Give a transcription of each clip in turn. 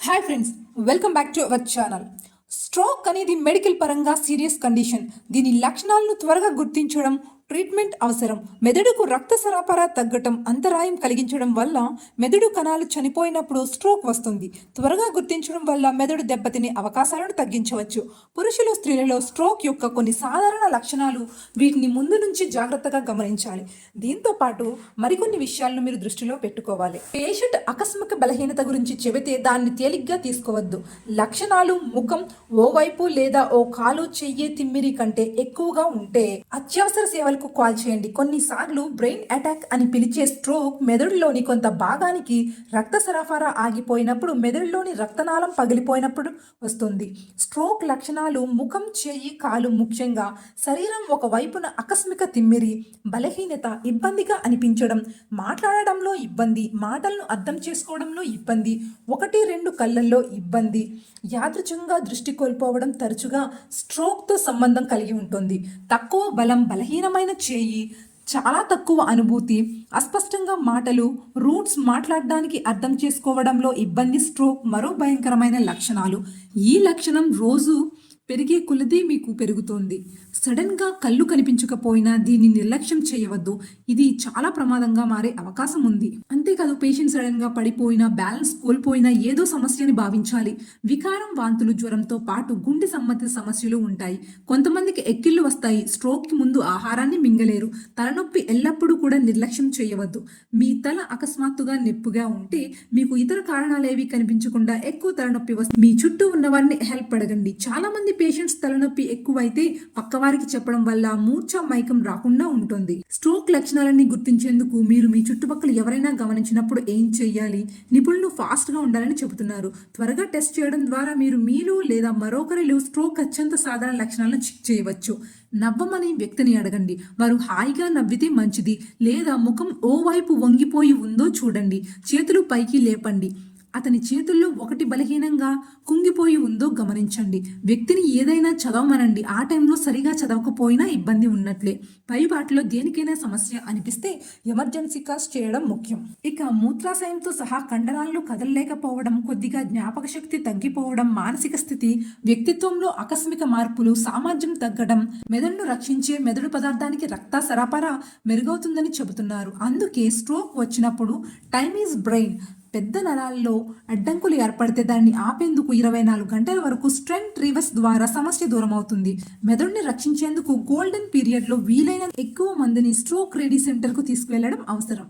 Hi friends, welcome back to our channel. Stroke అనేది medical పరంగా serious condition. దీని లక్షణాలను త్వరగా గుర్తించడం, ట్రీట్మెంట్ అవసరం. మెదడుకు రక్త సరఫరా తగ్గటం, అంతరాయం కలిగించడం వల్ల మెదడు కణాలు చనిపోయినప్పుడు స్ట్రోక్ వస్తుంది. త్వరగా గుర్తించడం వల్ల మెదడు దెబ్బతినే అవకాశాలను తగ్గించవచ్చు. పురుషులు, స్త్రీలలో స్ట్రోక్ యొక్క కొన్ని సాధారణ లక్షణాలు, వీటిని ముందు నుంచి జాగ్రత్తగా గమనించాలి. దీంతో పాటు మరికొన్ని విషయాలను మీరు దృష్టిలో పెట్టుకోవాలి. పేషెంట్ ఆకస్మిక బలహీనత గురించి చెబితే దాన్ని తేలిగ్గా తీసుకోవద్దు. లక్షణాలు ముఖం ఓవైపు లేదా ఓ కాలు, చెయ్యి తిమ్మిరి కంటే ఎక్కువగా ఉంటే అత్యవసర సేవలకు కాల్ చేయండి. కొన్నిసార్లు బ్రెయిన్ అటాక్ అని పిలిచే స్ట్రోక్ మెదడులోని కొంత భాగానికి రక్త సరఫరా ఆగిపోయినప్పుడు, మెదడులోని రక్తనాళం పగిలిపోయినప్పుడు వస్తుంది. స్ట్రోక్ లక్షణాలు ముఖం, చెయ్యి, కాలు, ముఖ్యంగా శరీరం ఒక వైపున ఆకస్మిక తిమ్మిరి, బలహీనత, ఇబ్బందిగా అనిపించడం, మాట్లాడడంలో ఇబ్బంది, మాటలను అర్థం చేసుకోవడంలో ఇబ్బంది, 1-2 కళ్ళల్లో ఇబ్బంది, యాదృచ్ఛికంగా దృష్టి కోల్పోవడం తరచుగా స్ట్రోక్తో సంబంధం కలిగి ఉంటుంది. తక్కువ బలం, బలహీనమైన చేయి, చాలా తక్కువ అనుభూతి, అస్పష్టంగా మాటలు, రూట్స్ మాట్లాడడానికి అర్థం చేసుకోవడంలో ఇబ్బంది స్ట్రోక్ మరో భయంకరమైన లక్షణాలు. ఈ లక్షణం రోజు పెరిగే కొలది మీకు పెరుగుతోంది. సడన్గా కళ్ళు కనిపించకపోయినా దీన్ని నిర్లక్ష్యం చేయవద్దు. ఇది చాలా ప్రమాదంగా మారే అవకాశం ఉంది. అంతేకాదు, పేషెంట్ సడన్గా పడిపోయినా, బ్యాలెన్స్ కోల్పోయినా ఏదో సమస్యని భావించాలి. వికారం, వాంతులు, జ్వరంతో పాటు గుండె సంబంధిత సమస్యలు ఉంటాయి. కొంతమందికి ఎక్కిళ్ళు వస్తాయి. స్ట్రోక్కి ముందు ఆహారాన్ని మింగలేరు. తలనొప్పి ఎల్లప్పుడూ కూడా నిర్లక్ష్యం చేయవద్దు. మీ తల అకస్మాత్తుగా నొప్పిగా ఉంటే, మీకు ఇతర కారణాలేవి కనిపించకుండా ఎక్కువ తలనొప్పి వస్తే మీ చుట్టూ ఉన్నవారిని హెల్ప్ అడగండి. చాలా మంది పేషెంట్స్ తలనొప్పి ఎక్కువైతే పక్కవారికి చెప్పడం వల్ల మూర్ఛ, మైకం రాకుండా ఉంటుంది. స్ట్రోక్ లక్షణాలని గుర్తించేందుకు మీరు మీ చుట్టుపక్కల ఎవరైనా గమనించినప్పుడు ఏం చేయాలి? నిపుణులు ఫాస్ట్గా ఉండాలని చెబుతున్నారు. త్వరగా టెస్ట్ చేయడం ద్వారా మీరు మీలో లేదా మరొకరిలో స్ట్రోక్ అత్యంత సాధారణ లక్షణాలను చెక్ చేయవచ్చు. నవ్వమని వ్యక్తిని అడగండి. వారు హాయిగా నవ్వితే మంచిది, లేదా ముఖం ఓ వైపు వంగిపోయి ఉందో చూడండి. చేతులు పైకి లేపండి. అతని చేతుల్లో ఒకటి బలహీనంగా కుంగిపోయి ఉందో గమనించండి. వ్యక్తిని ఏదైనా చదవమనండి. ఆ టైంలో సరిగా చదవకపోయినా ఇబ్బంది ఉన్నట్లే. పై వాటిలో దేనికైనా సమస్య అనిపిస్తే ఎమర్జెన్సీ కాల్స్ చేయడం ముఖ్యం. ఇక మూత్రాశయంతో సహా కండరాలను కదలలేకపోవడం, కొద్దిగా జ్ఞాపక శక్తి తగ్గిపోవడం, మానసిక స్థితి, వ్యక్తిత్వంలో ఆకస్మిక మార్పులు, సామర్థ్యం తగ్గడం, మెదడును రక్షించే మెదడు పదార్థానికి రక్త సరఫరా మెరుగవుతుందని చెబుతున్నారు. అందుకే స్ట్రోక్ వచ్చినప్పుడు టైమ్ ఈజ్ బ్రెయిన్. పెద్ద నరాల్లో అడ్డంకులు ఏర్పడితే దాన్ని ఆపేందుకు 24 గంటల వరకు స్ట్రెంట్ రివర్స్ ద్వారా సమస్య దూరం అవుతుంది. మెదడుని రక్షించేందుకు గోల్డెన్ పీరియడ్లో వీలైన ఎక్కువ మందిని స్ట్రోక్ రెడీ సెంటర్కు తీసుకువెళ్లడం అవసరం.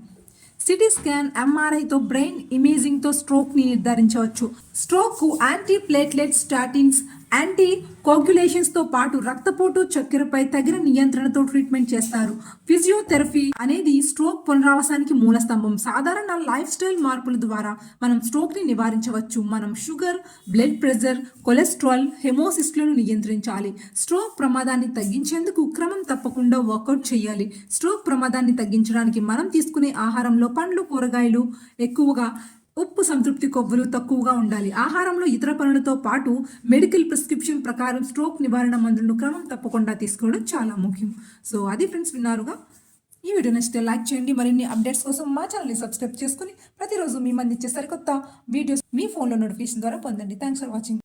సిటీ స్కాన్, ఎంఆర్ఐతో, బ్రెయిన్ ఇమేజింగ్తో స్ట్రోక్ని నిర్ధారించవచ్చు. స్ట్రోక్కు యాంటీ ప్లేట్లెట్, స్టాటిన్స్, యాంటీ కోగ్యులేషన్స్తో పాటు రక్తపోటు, చక్కెరపై తగిన నియంత్రణతో ట్రీట్మెంట్ చేస్తారు. ఫిజియోథెరపీ అనేది స్ట్రోక్ పునరావాసానికి మూలస్తంభం. సాధారణ లైఫ్ స్టైల్ మార్పుల ద్వారా మనం స్ట్రోక్ని నివారించవచ్చు. మనం షుగర్, బ్లడ్ ప్రెషర్, కొలెస్ట్రాల్, హెమోసిస్లను నియంత్రించాలి. స్ట్రోక్ ప్రమాదాన్ని తగ్గించేందుకు క్రమం తప్పకుండా వర్కౌట్ చేయాలి. స్ట్రోక్ ప్రమాదాన్ని తగ్గించడానికి మనం తీసుకునే ఆహారంలో పండ్లు, కూరగాయలు ఎక్కువగా, ఉప్పు, సంతృప్తి కొవ్వులు తక్కువగా ఉండాలి. ఆహారంలో ఇతర పనులతో పాటు మెడికల్ ప్రిస్క్రిప్షన్ ప్రకారం స్ట్రోక్ నివారణ మందులను క్రమం తప్పకుండా తీసుకోవడం చాలా ముఖ్యం. సో అది ఫ్రెండ్స్, విన్నారుగా. ఈ వీడియో నచ్చితే లైక్ చేయండి. మరిన్ని అప్డేట్స్ కోసం మా ఛానల్ని సబ్స్క్రైబ్ చేసుకుని ప్రతిరోజు మేము అందించే సరికొత్త వీడియోస్ మీ ఫోన్లో నోటిఫికేషన్ ద్వారా పొందండి. Thanks for watching.